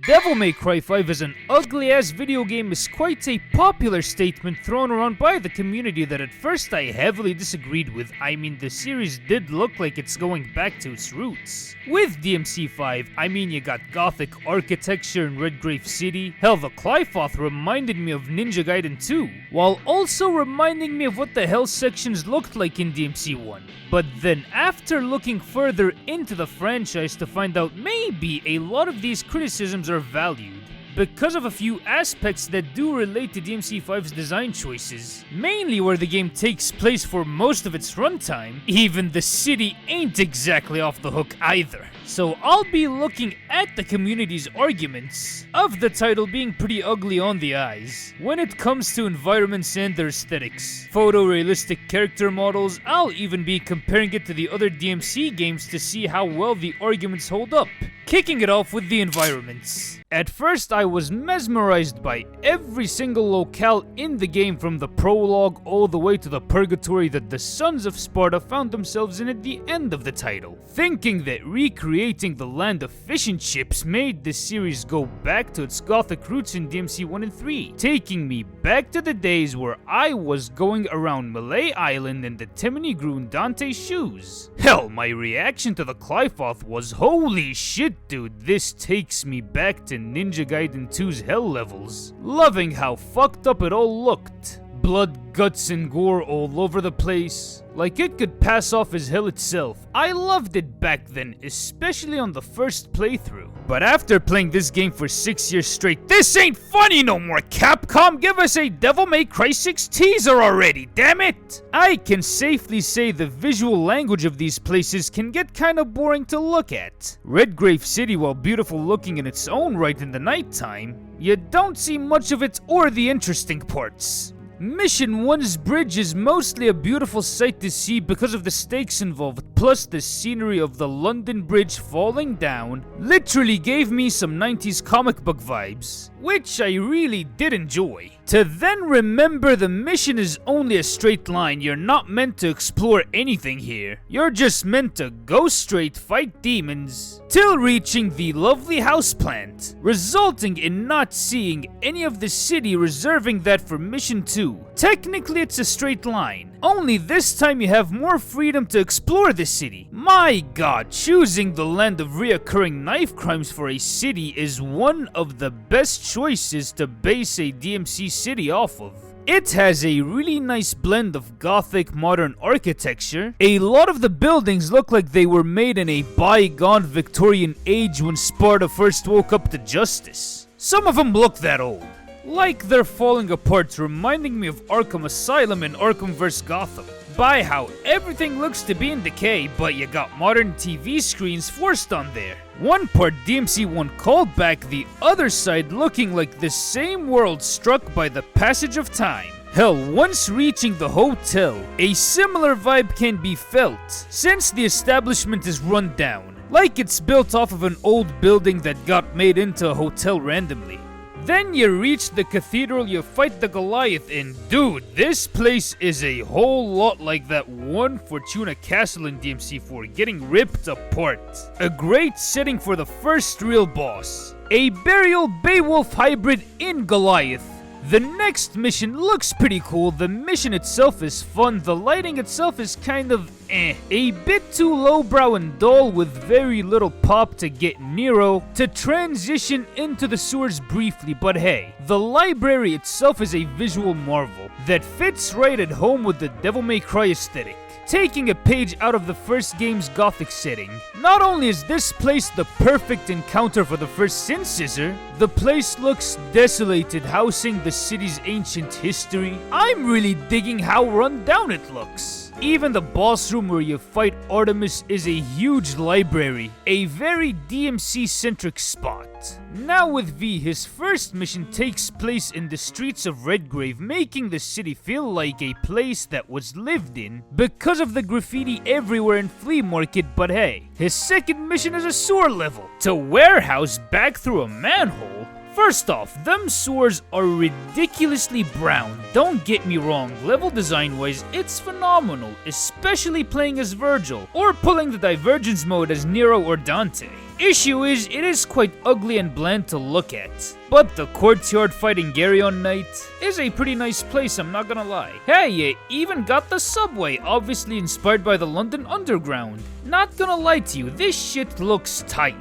Devil May Cry 5 as an ugly-ass video game is quite a popular statement thrown around by the community that at first I heavily disagreed with. I mean, the series did look like it's going back to its roots. With DMC5, I mean, you got gothic architecture in Redgrave City. Hell, the Qlipoth reminded me of Ninja Gaiden 2, while also reminding me of what the hell sections looked like in DMC1. But then after looking further into the franchise to find out maybe a lot of these criticisms are valued because of a few aspects that do relate to DMC5's design choices, mainly where the game takes place for most of its runtime. Even the city ain't exactly off the hook either. So I'll be looking at the community's arguments of the title being pretty ugly on the eyes when it comes to environments and their aesthetics. Photorealistic character models, I'll even be comparing it to the other DMC games to see how well the arguments hold up. Kicking it off with the environments. At first I was mesmerized by every single locale in the game, from the prologue all the way to the purgatory that the Sons of Sparta found themselves in at the end of the title, thinking that recreating the land of fish and chips made this series go back to its gothic roots in DMC 1 and 3, taking me back to the days where I was going around Malay Island in the Timony grew in Dante's shoes. Hell, my reaction to the Qlipoth was, holy shit dude, this takes me back to Ninja Gaiden 2's hell levels. Loving how fucked up it all looked. Blood, guts, and gore all over the place, like it could pass off as hell itself. I loved it back then, especially on the first playthrough. But after playing this game for 6 years straight, this ain't funny no more, Capcom! Give us a Devil May Cry 6 teaser already, damn it! I can safely say the visual language of these places can get kinda boring to look at. Redgrave City, while beautiful looking in its own right in the nighttime, you don't see much of it or the interesting parts. Mission 1's bridge is mostly a beautiful sight to see because of the stakes involved, plus the scenery of the London Bridge falling down literally gave me some 90s comic book vibes, which I really did enjoy. To then remember the mission is only a straight line, you're not meant to explore anything here. You're just meant to go straight, fight demons, till reaching the lovely houseplant, resulting in not seeing any of the city, reserving that for mission 2. Technically it's a straight line, only this time you have more freedom to explore the city. My god, choosing the land of reoccurring knife crimes for a city is one of the best choices to base a DMC city off of. It has a really nice blend of gothic modern architecture. A lot of the buildings look like they were made in a bygone Victorian age when Sparta first woke up to justice. Some of them look that old, like they're falling apart, reminding me of Arkham Asylum and Arkham vs. Gotham, by how everything looks to be in decay, but you got modern TV screens forced on there. One part DMC1 called back, the other side looking like the same world struck by the passage of time. Hell, once reaching the hotel, a similar vibe can be felt, since the establishment is run down, like it's built off of an old building that got made into a hotel randomly. Then you reach the cathedral, you fight the Goliath, and dude, this place is a whole lot like that one Fortuna Castle in DMC4, getting ripped apart. A great setting for the first real boss, a Burial Beowulf hybrid in Goliath. The next mission looks pretty cool, the mission itself is fun, the lighting itself is kind of a bit too lowbrow and dull with very little pop to get Nero to transition into the sewers briefly, but hey, the library itself is a visual marvel that fits right at home with the Devil May Cry aesthetic, taking a page out of the first game's gothic setting. Not only is this place the perfect encounter for the first Sin Scissor, the place looks desolated, housing the city's ancient history. I'm really digging how run down it looks. Even the boss room where you fight Artemis is a huge library, a very DMC-centric spot. Now with V, his first mission takes place in the streets of Redgrave, making the city feel like a place that was lived in because of the graffiti everywhere in Flea Market, but hey, his second mission is a sewer level to warehouse back through a manhole. First off, them sewers are ridiculously brown. Don't get me wrong, level design wise, it's phenomenal, especially playing as Virgil, or pulling the Divergence mode as Nero or Dante. issue is, it is quite ugly and bland to look at. But the courtyard fighting Geryon Knight is a pretty nice place, I'm not gonna lie. Hey, you even got the subway, obviously inspired by the London Underground. Not gonna lie to you, this shit looks tight.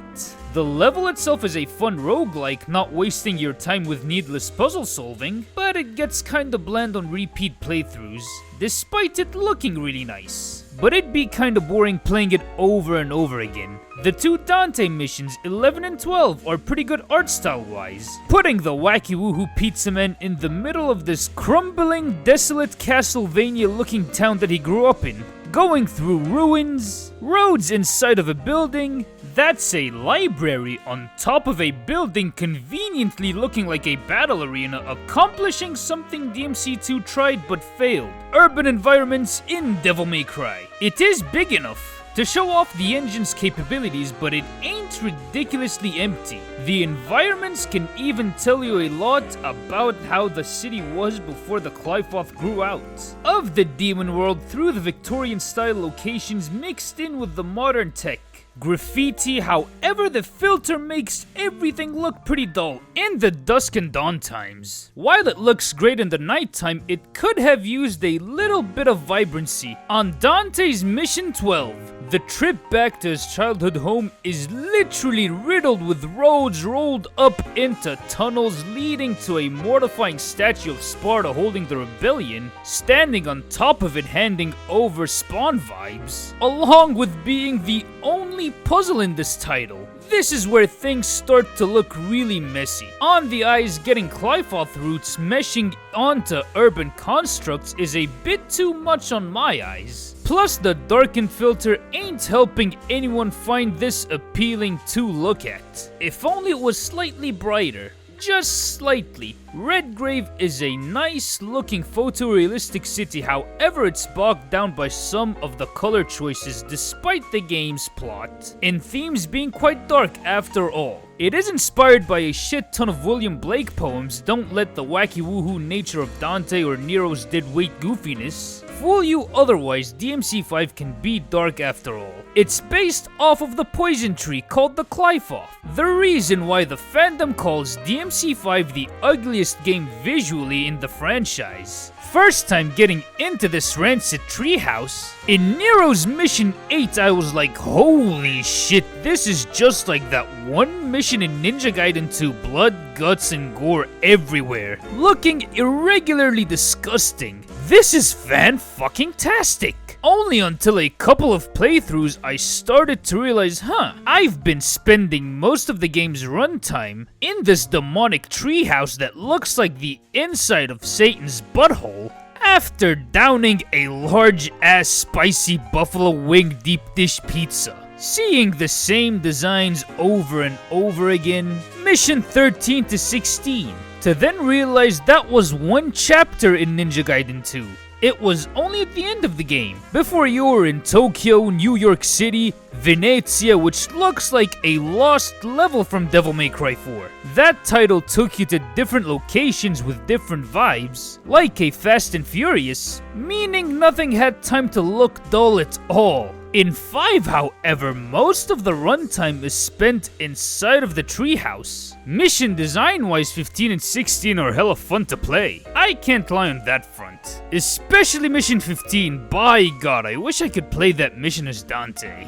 The level itself is a fun roguelike, not wasting your time with needless puzzle solving, but it gets kinda bland on repeat playthroughs, despite it looking really nice. But it'd be kinda boring playing it over and over again. The two Dante missions, 11 and 12, are pretty good art style wise, putting the wacky woohoo pizza man in the middle of this crumbling, desolate Castlevania looking town that he grew up in, going through ruins, roads inside of a building, that's a library on top of a building conveniently looking like a battle arena, accomplishing something DMC2 tried but failed. Urban environments in Devil May Cry. It is big enough to show off the engine's capabilities, but it ain't ridiculously empty. The environments can even tell you a lot about how the city was before the Qlipoth grew out of the demon world through the Victorian style locations mixed in with the modern tech. Graffiti, however, the filter makes everything look pretty dull in the dusk and dawn times. While it looks great in the nighttime, it could have used a little bit of vibrancy. On Dante's Mission 12, the trip back to his childhood home is literally riddled with roads rolled up into tunnels leading to a mortifying statue of Sparta holding the rebellion, standing on top of it handing over Spawn vibes, along with being the only puzzle in this title. This is where things start to look really messy. On the eyes, getting Qlipoth roots meshing onto urban constructs is a bit too much on my eyes. Plus, the darkened filter ain't helping anyone find this appealing to look at. If only it was slightly brighter. Just slightly. Redgrave is a nice looking photorealistic city, however it's bogged down by some of the color choices despite the game's plot, and themes being quite dark after all. It is inspired by a shit ton of William Blake poems. Don't let the wacky woohoo nature of Dante or Nero's deadweight goofiness fool you otherwise. DMC5 can be dark after all. It's based off of the poison tree called the Qlipoth. The reason why the fandom calls DMC5 the ugliest game visually in the franchise. First time getting into this rancid treehouse, in Nero's Mission 8 I was like, holy shit, this is just like that one mission in Ninja Gaiden 2, blood, guts, and gore everywhere, looking irregularly disgusting. This is fan-fucking-tastic. Only until a couple of playthroughs I started to realize, I've been spending most of the game's runtime in this demonic treehouse that looks like the inside of Satan's butthole after downing a large-ass spicy buffalo wing deep dish pizza. Seeing the same designs over and over again, Mission 13 to 16, to then realize that was one chapter in Ninja Gaiden 2. It was only at the end of the game, before you were in Tokyo, New York City, Venezia, which looks like a lost level from Devil May Cry 4. That title took you to different locations with different vibes, like a Fast and Furious, meaning nothing had time to look dull at all. In 5, however, most of the runtime is spent inside of the treehouse. Mission design-wise, 15 and 16 are hella fun to play. I can't lie on that front. Especially Mission 15, by god, I wish I could play that mission as Dante.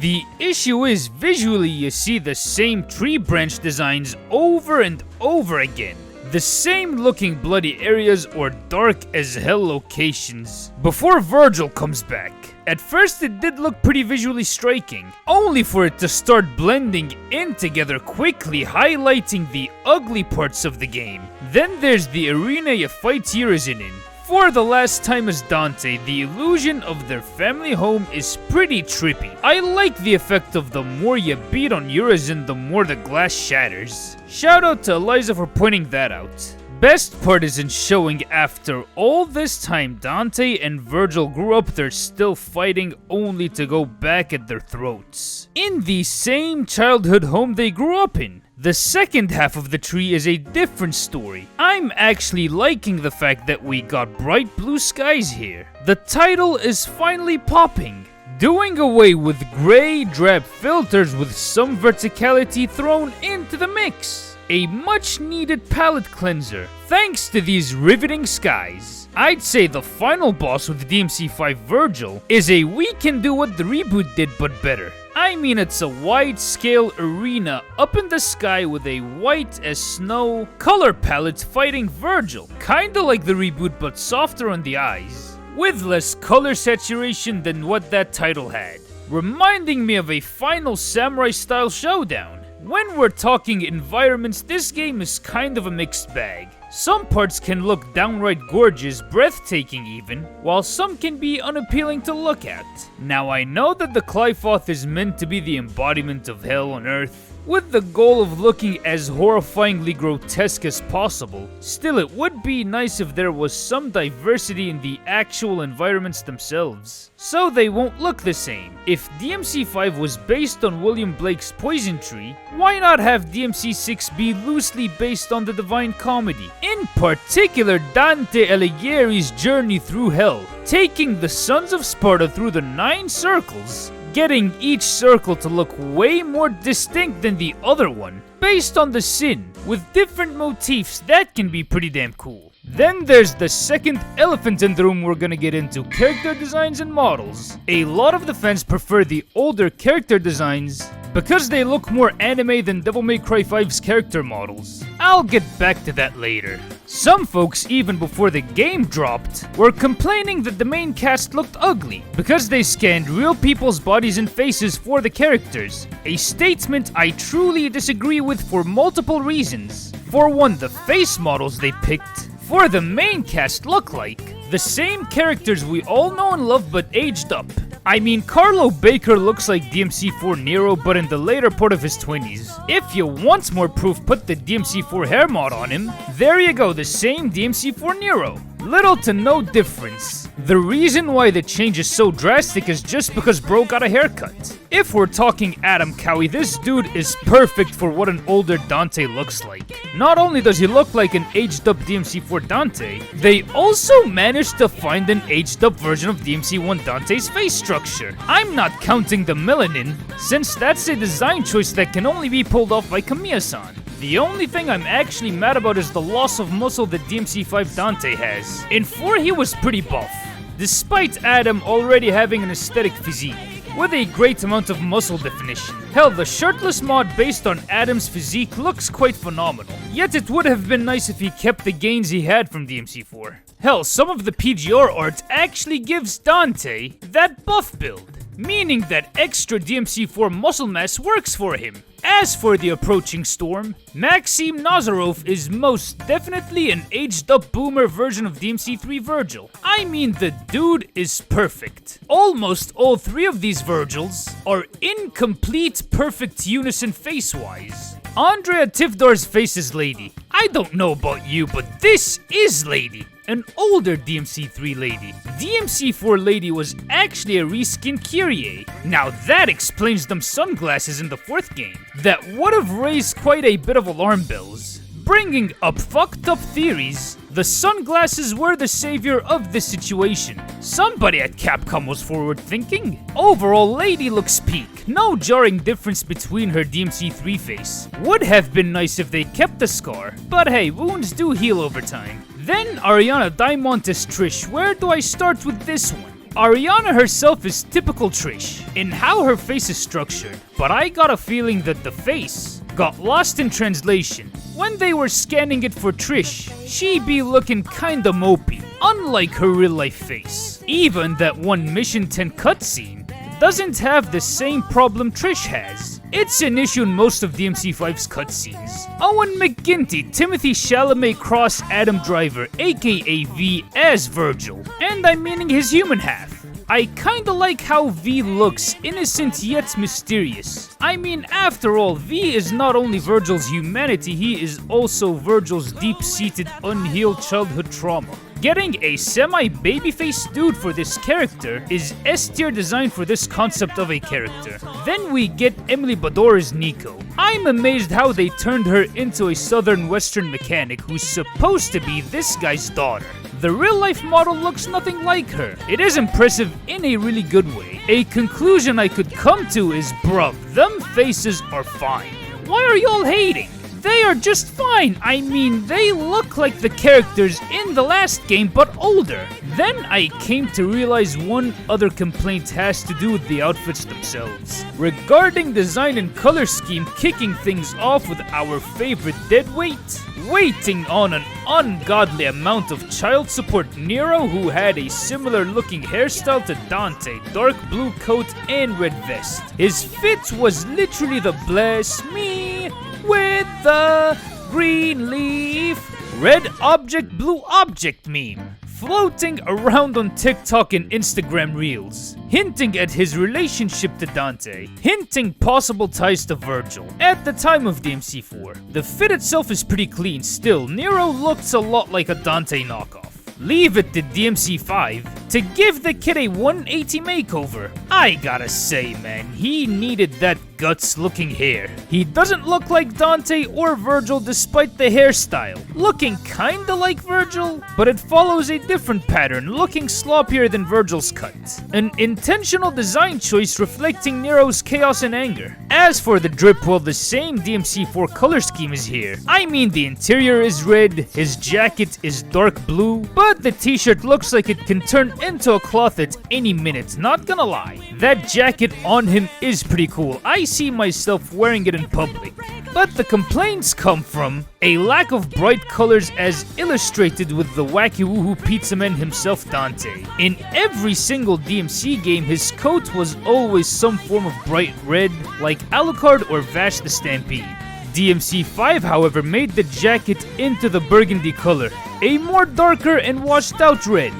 The issue is, visually you see the same tree branch designs over and over again. The same looking bloody areas or dark as hell locations, before Virgil comes back. At first it did look pretty visually striking, only for it to start blending in together quickly, highlighting the ugly parts of the game. Then there's the arena you fight Urizen in. For the last time as Dante, the illusion of their family home is pretty trippy. I like the effect of the more you beat on Urizen, the more the glass shatters. Shout out to Eliza for pointing that out. Best part is in showing after all this time Dante and Virgil grew up, they're still fighting only to go back at their throats in the same childhood home they grew up in. The second half of the tree is a different story. I'm actually liking the fact that we got bright blue skies here. The title is finally popping. doing away with gray drab filters with some verticality thrown into the mix. A much needed palette cleanser, thanks to these riveting skies. I'd say the final boss with DMC5 Virgil is a we can do what the reboot did but better. I mean, it's a wide-scale arena up in the sky with a white as snow color palette fighting Virgil, kinda like the reboot but softer on the eyes, with less color saturation than what that title had, reminding me of a final samurai-style showdown. When we're talking environments, this game is kind of a mixed bag. Some parts can look downright gorgeous, breathtaking even, while some can be unappealing to look at. Now I know that the Qlipoth is meant to be the embodiment of hell on earth, with the goal of looking as horrifyingly grotesque as possible. Still, it would be nice if there was some diversity in the actual environments themselves, so they won't look the same. If DMC5 was based on William Blake's Poison Tree, why not have DMC6 be loosely based on the Divine Comedy? In particular, Dante Alighieri's journey through hell, taking the Sons of Sparta through the 9 circles, getting each circle to look way more distinct than the other one, based on the sin, with different motifs. That can be pretty damn cool. Then there's the second elephant in the room we're gonna get into, character designs and models. A lot of the fans prefer the older character designs because they look more anime than Devil May Cry 5's character models. I'll get back to that later. Some folks, even before the game dropped, were complaining that the main cast looked ugly because they scanned real people's bodies and faces for the characters. A statement I truly disagree with for multiple reasons. For one, the face models they picked for the main cast look like the same characters we all know and love but aged up. I mean, Carlo Baker looks like DMC4 Nero but in the later part of his 20s. If you want more proof, put the DMC4 hair mod on him. There you go, the same DMC4 Nero. Little to no difference. The reason why the change is so drastic is just because bro got a haircut. If we're talking Adam Cowie, this dude is perfect for what an older Dante looks like. Not only does he look like an aged up DMC4 Dante, they also managed to find an aged up version of DMC1 Dante's face structure. I'm not counting the melanin, since that's a design choice that can only be pulled off by Kamiya-san. The only thing I'm actually mad about is the loss of muscle that DMC5 Dante has. In 4 he was pretty buff, despite Adam already having an aesthetic physique, with a great amount of muscle definition. Hell, the shirtless mod based on Adam's physique looks quite phenomenal. Yet it would have been nice if he kept the gains he had from DMC4. Hell, some of the PGR art actually gives Dante that buff build, meaning that extra DMC4 muscle mass works for him. As for the approaching storm, Maxim Nazarov is most definitely an aged up boomer version of DMC3 Virgil. I mean, the dude is perfect. Almost all 3 of these Virgils are in complete perfect unison face-wise. Andrea Tivdar's face is Lady. I don't know about you, but this is Lady. An older DMC3 Lady. DMC4 Lady was actually a reskinned Kyrie. Now that explains them sunglasses in the 4th game. That would have raised quite a bit of alarm bells. Bringing up fucked up theories, the sunglasses were the savior of this situation. Somebody at Capcom was forward thinking. Overall, Lady looks peak. No jarring difference between her DMC3 face. Would have been nice if they kept the scar, but hey, wounds do heal over time. Then Ariana Diamond is Trish. Where do I start with this one? Ariana herself is typical Trish in how her face is structured, but I got a feeling that the face got lost in translation. When they were scanning it for Trish, she be looking kinda mopey, unlike her real life face. Even that one Mission 10 cutscene doesn't have the same problem Trish has. It's an issue in most of DMC5's cutscenes. Owen McGinty, Timothy Chalamet cross Adam Driver, aka V as Virgil, and I'm meaning his human half. I kinda like how V looks, innocent yet mysterious. I mean, after all, V is not only Virgil's humanity, he is also Virgil's deep-seated, unhealed childhood trauma. Getting a semi-babyface dude for this character is S-tier design for this concept of a character. Then we get Emily Bador as Nico. I'm amazed how they turned her into a southern western mechanic who's supposed to be this guy's daughter. the real-life model looks nothing like her. It is impressive in a really good way. A conclusion I could come to is, bruv, them faces are fine. Why are y'all hating? They are just fine. I mean, they look like the characters in the last game, but older. Then I came to realize one other complaint has to do with the outfits themselves. Regarding design and color scheme, kicking things off with our favorite deadweight, waiting on an ungodly amount of child support Nero, who had a similar looking hairstyle to Dante, dark blue coat and red vest. His fit was literally the bless me with the green leaf, red object, blue object meme, floating around on TikTok and Instagram Reels, hinting at his relationship to Dante, hinting possible ties to Virgil at the time of DMC4. The fit itself is pretty clean still. Nero looks a lot like a Dante knockoff. Leave it to DMC5 to give the kid a 180 makeover. I gotta say, man, he needed that guts looking hair. He doesn't look like Dante or Virgil despite the hairstyle, looking kinda like Virgil, but it follows a different pattern, looking sloppier than Virgil's cut. An intentional design choice reflecting Nero's chaos and anger. As for the drip, well, the same DMC4 color scheme is here. I mean, the interior is red, his jacket is dark blue, but the t-shirt looks like it can turn into a cloth at any minute, not gonna lie. That jacket on him is pretty cool. I see myself wearing it in public. But the complaints come from a lack of bright colors as illustrated with the wacky woohoo pizza man himself, Dante. In every single DMC game, his coat was always some form of bright red, like Alucard or Vash the Stampede. DMC5, however, made the jacket into the burgundy color, a more darker and washed out red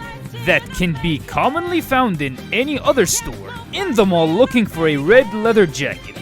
that can be commonly found in any other store in the mall looking for a red leather jacket.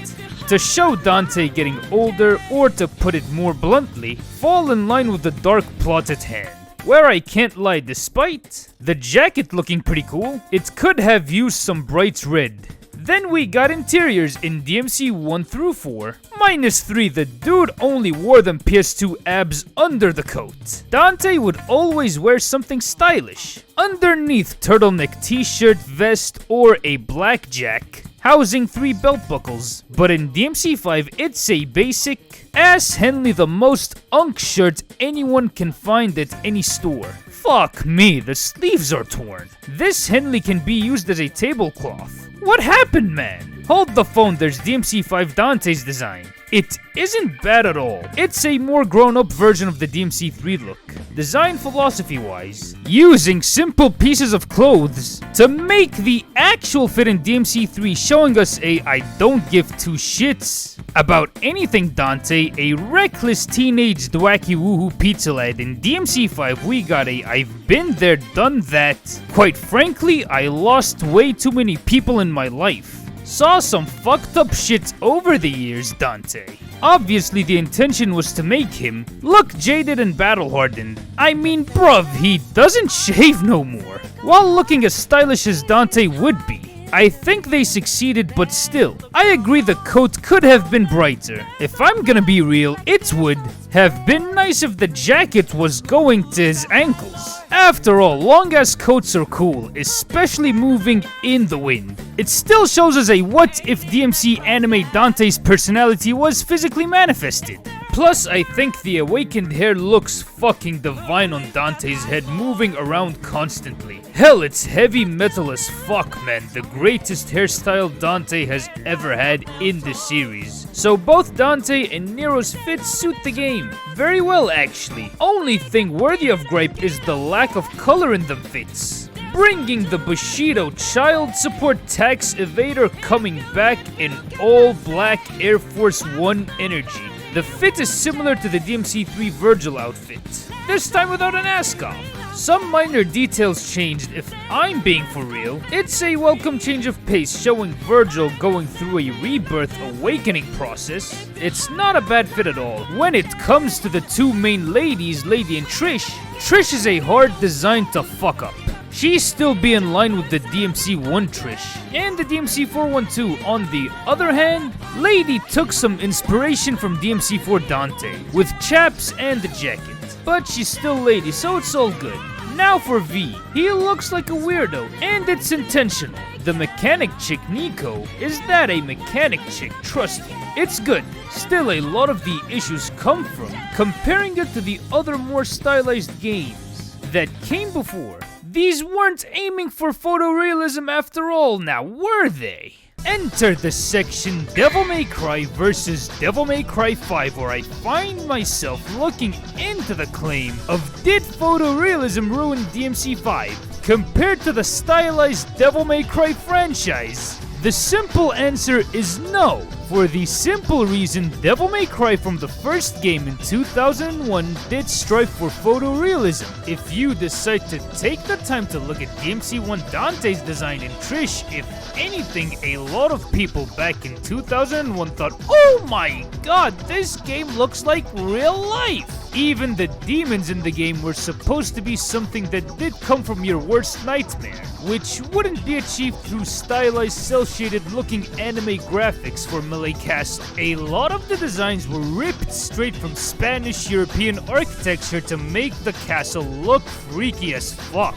To show Dante getting older, or to put it more bluntly, fall in line with the dark plot at hand. Where I can't lie, despite the jacket looking pretty cool, it could have used some bright red. Then we got interiors in DMC 1 through 4. -3, the dude only wore them PS2 abs under the coat. Dante would always wear something stylish. Underneath turtleneck t-shirt, vest, or a blackjack, housing 3 belt buckles. But in DMC5, it's a basic Ass Henley, the most unk shirt anyone can find at any store. Fuck me, the sleeves are torn. This Henley can be used as a tablecloth. What happened, man? Hold the phone, there's DMC5 Dante's design. It isn't bad at all. It's a more grown-up version of the DMC3 look. Design philosophy-wise, using simple pieces of clothes to make the actual fit in DMC3, showing us a I don't give two shits about anything Dante, a reckless teenage wacky woohoo pizza lad. In DMC5, we got a I've been there, done that. Quite frankly, I lost way too many people in my life. Saw some fucked up shit over the years, Dante. Obviously, the intention was to make him look jaded and battle-hardened. I mean, bruv, he doesn't shave no more, while looking as stylish as Dante would be. I think they succeeded, but still, I agree the coat could have been brighter. If I'm gonna be real, it would have been nice if the jacket was going to his ankles. After all, long-ass coats are cool, especially moving in the wind. It still shows us a what if DMC anime Dante's personality was physically manifested. Plus, I think the awakened hair looks fucking divine on Dante's head, moving around constantly. Hell, it's heavy metal as fuck, man. The greatest hairstyle Dante has ever had in the series. So both Dante and Nero's fits suit the game very well, actually. Only thing worthy of gripe is the lack of color in them fits. Bringing the Bushido child support tax evader coming back in all black Air Force One energy. The fit is similar to the DMC3 Virgil outfit, this time without an ascot. Some minor details changed, if I'm being for real. It's a welcome change of pace, showing Virgil going through a rebirth awakening process. It's not a bad fit at all. When it comes to the two main ladies, Lady and Trish, Trish is a hard design to fuck up. She's still be in line with the DMC1 Trish and the DMC4 one too. On the other hand, Lady took some inspiration from DMC4 Dante with chaps and the jacket. but she's still lady, so it's all good. Now for V. He looks like a weirdo, and it's intentional. The mechanic chick Nico, is that a mechanic chick? Trust me, it's good. Still, a lot of the issues come from comparing it to the other more stylized games that came before. These weren't aiming for photorealism after all, now were they? Enter the section Devil May Cry vs Devil May Cry 5, where I find myself looking into the claim of did photorealism ruin DMC5 compared to the stylized Devil May Cry franchise? The simple answer is no, for the simple reason Devil May Cry from the first game in 2001 did strive for photorealism. If you decide to take the time to look at DMC1 Dante's design and Trish, if anything, a lot of people back in 2001 thought, oh my god, this game looks like real life! Even the demons in the game were supposed to be something that did come from your worst nightmare, which wouldn't be achieved through stylized cel-shaded looking anime graphics for Melee Castle. A lot of the designs were ripped straight from Spanish European architecture to make the castle look freaky as fuck.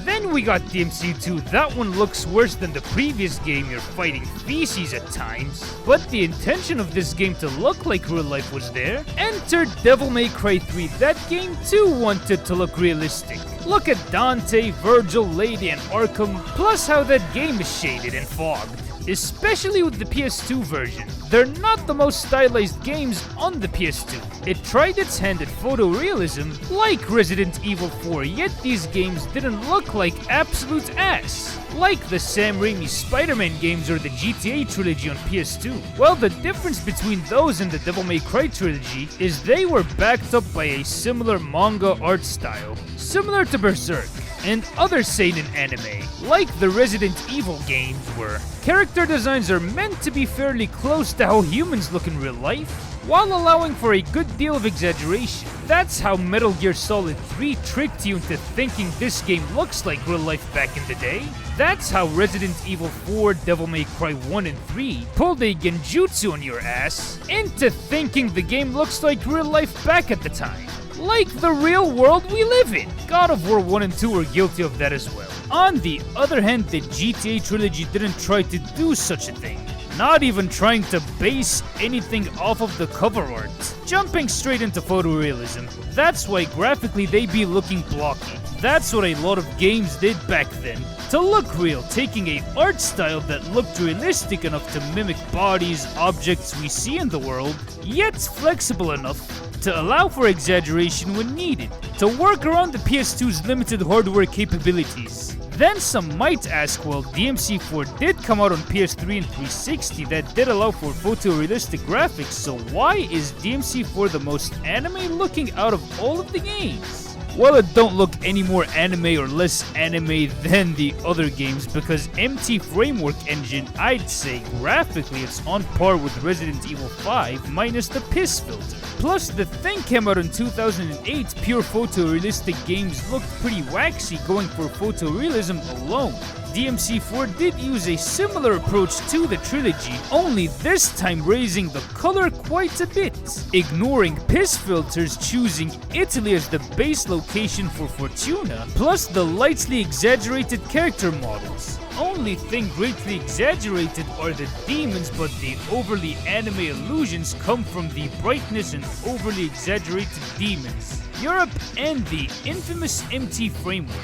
Then we got DMC2, that one looks worse than the previous game, you're fighting feces at times. But the intention of this game to look like real life was there. Enter Devil May Cry 3, that game too wanted to look realistic. Look at Dante, Virgil, Lady, and Arkham, plus how that game is shaded and fogged. Especially with the PS2 version. They're not the most stylized games on the PS2. It tried its hand at photorealism, like Resident Evil 4, yet these games didn't look like absolute ass, like the Sam Raimi Spider-Man games or the GTA trilogy on PS2. Well, the difference between those and the Devil May Cry trilogy is they were backed up by a similar manga art style, similar to Berserk and other seinen anime, like the Resident Evil games were. Character designs are meant to be fairly close to how humans look in real life, while allowing for a good deal of exaggeration. That's how Metal Gear Solid 3 tricked you into thinking this game looks like real life back in the day. That's how Resident Evil 4, Devil May Cry 1 and 3 pulled a genjutsu on your ass into thinking the game looks like real life back at the time. Like the real world we live in. God of War 1 and 2 were guilty of that as well. On the other hand, the GTA trilogy didn't try to do such a thing. Not even trying to base anything off of the cover art. Jumping straight into photorealism. That's why graphically they be looking blocky. That's what a lot of games did back then. To look real, taking a art style that looked realistic enough to mimic bodies, objects we see in the world, yet flexible enough to allow for exaggeration when needed, to work around the PS2's limited hardware capabilities. Then some might ask, well, DMC4 did come out on PS3 and 360 that did allow for photorealistic graphics, so why is DMC4 the most anime looking out of all of the games? Well, it don't look any more anime or less anime than the other games, because MT Framework Engine, I'd say graphically it's on par with Resident Evil 5 minus the piss filter. Plus, the thing came out in 2008, pure photorealistic games looked pretty waxy going for photorealism alone. DMC4 did use a similar approach to the trilogy, only this time raising the color quite a bit, ignoring piss filters, choosing Italy as the base location for Fortuna, plus the lightly exaggerated character models. Only thing greatly exaggerated are the demons, but the overly anime illusions come from the brightness and overly exaggerated demons, Europe, and the infamous MT Framework.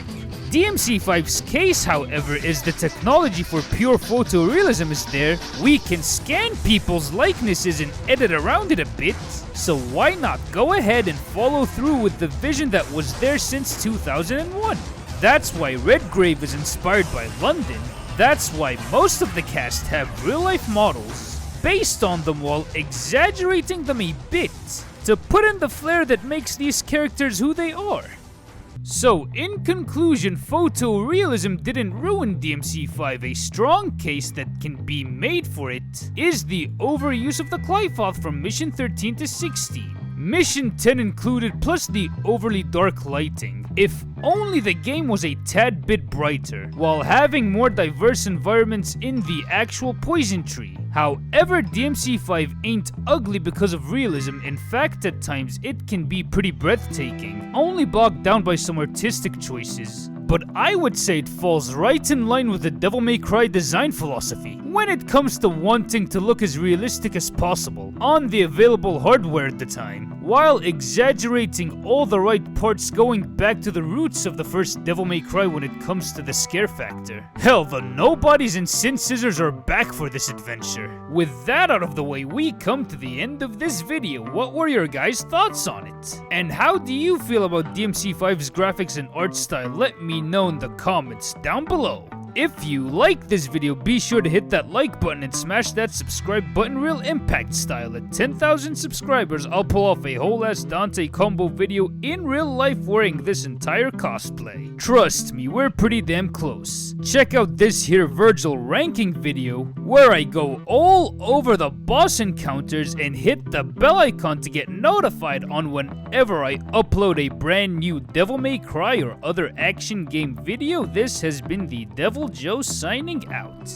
DMC5's case, however, is the technology for pure photorealism is there. We can scan people's likenesses and edit around it a bit, so why not go ahead and follow through with the vision that was there since 2001? That's why Redgrave is inspired by London. That's why most of the cast have real-life models based on them while exaggerating them a bit to put in the flair that makes these characters who they are. So, in conclusion, photorealism didn't ruin DMC5. A strong case that can be made for it is the overuse of the Qliphoth from Mission 13 to 16. Mission 10 included, plus the overly dark lighting. If only the game was a tad bit brighter, while having more diverse environments in the actual poison tree. However, DMC5 ain't ugly because of realism. In fact, at times it can be pretty breathtaking, only bogged down by some artistic choices. But I would say it falls right in line with the Devil May Cry design philosophy when it comes to wanting to look as realistic as possible on the available hardware at the time, while exaggerating all the right parts, going back to the roots of the first Devil May Cry when it comes to the scare factor. Hell, the Nobodies and Sin Scissors are back for this adventure. With that out of the way, we come to the end of this video. What were your guys' thoughts on it? And how do you feel about DMC5's graphics and art style? Let me know in the comments down below. If you like this video, be sure to hit that like button and smash that subscribe button real impact style. At 10,000 subscribers, I'll pull off a whole ass Dante combo video in real life wearing this entire cosplay. Trust me, we're pretty damn close. Check out this here Virgil ranking video where I go all over the boss encounters, and hit the bell icon to get notified on whenever I upload a brand new Devil May Cry or other action game video. This has been the Devil Joe signing out.